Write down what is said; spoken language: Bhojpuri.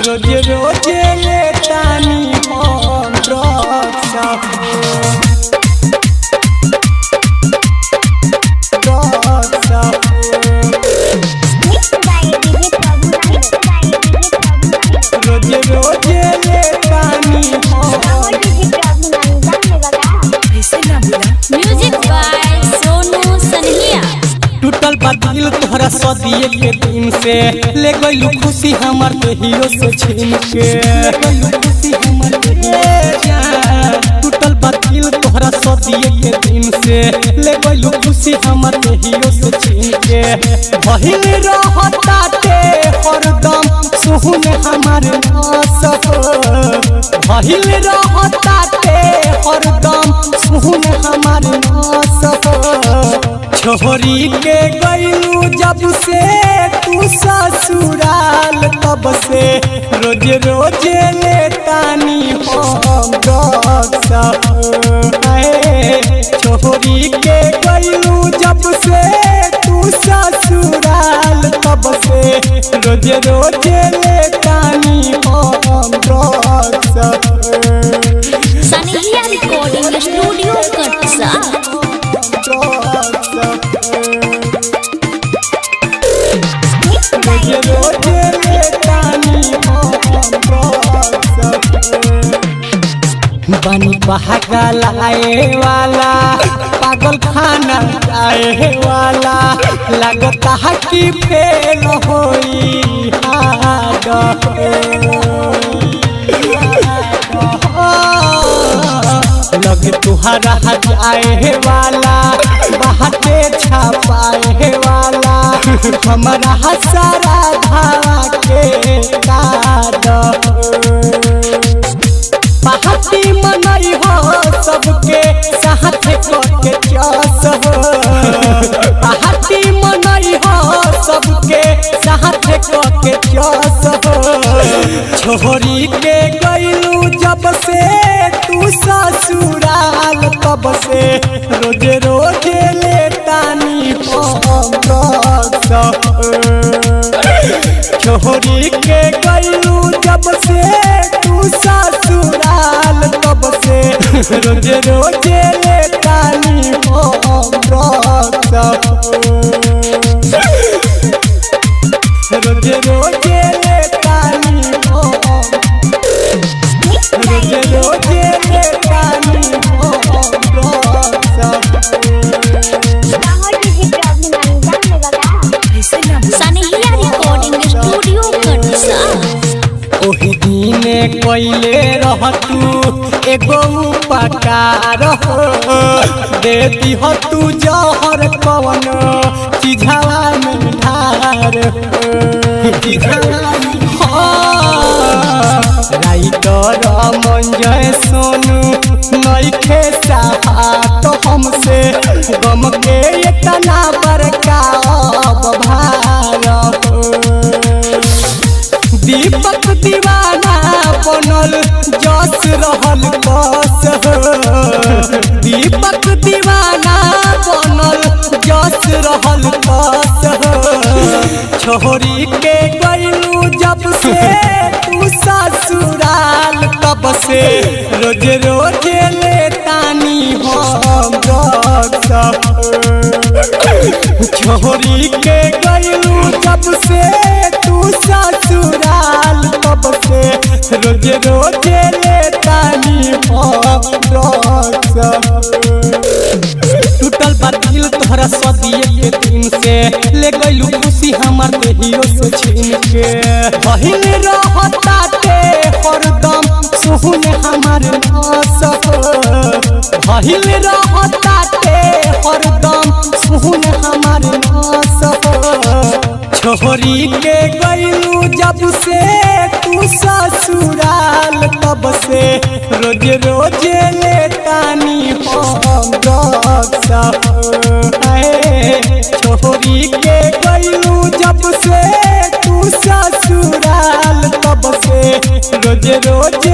रोज रोज लेतानी हम ड्रग्स रोज रोज लेतानी म्यूजिक बाय सोनू सनहिया। टूटल बा दिल तोहरा सदिए के दिन से ले गइलू खुशी हमर के हीरो से छीन के ले गइलू खुशी हमर के टूटल बा दिल तोहरा सदिए के दिन से ले गइलू खुशी हमर के हीरो से छीन के भइल रहताते हरदम सुहुन हमर नास भइल रहताते हरदम सुहुन हमर नास छोरी के गइलू जब से तू ससुराल तब से रोज रोज लेतानी हम ड्रग्स छोरी के गइलू जब से तू ससुराल तब से रोज रोज लेतानी हम ड्रग्स सनहिया रिकॉर्डिंग स्टूडियो कटसा। बनी पागल आए वाला पागल खाना आए वाला लगता है कि फेल होई लग तुहरा जाए वाला बाटे छापाए वाला हमारा सारा धावा के काट पार्टी मनई हो सबके साथ के चस पार्टी मनई हो सबके साथ के चस छोरी के गइलू जब से तू ससुराल तब से रोज रोज लेतानी हम ड्रग्स छोरी के गइलू जब से तू ससुराल तब से रोज रोज लेतानी हम ड्रग्स रोज रोज लेतानी रोज रोज लेतानी हम सनहिया रिकॉर्डिंग स्टूडियो कटसा। ओही दिने कइले रहतू एगो उपकार हो दे दिह तू जहर कवन चिझावा में ढार राइटर मंजय सोनू नइखे साथ हमसे गम के इतना बड़का भार दीपक दीवाना बनल जस रहल बस दीपक दीवाना बनल जस रहल बस छोरी के गइलू जब से तू ससुराल तब से रोज रोज लेतानी हम ड्रग्स छोरी के गइलू जब से तू ससुराल तब से रोज रोज लेतानी हम ड्रग्स टूटल बा दिल तोहरा सदिए के दिन से ले गइलू खुशी हमर के हीरो से छीन के भइल रहताते हरदम सुहुन हमर नास भइल रहताते हरदम सुहुन हमर नास छोरी के गइलू जब से तू ससुराल तब से रोज रोज लेतानी हम ड्रग्स छोरी के गइलू जब से तू ससुराल तब से रोज रोज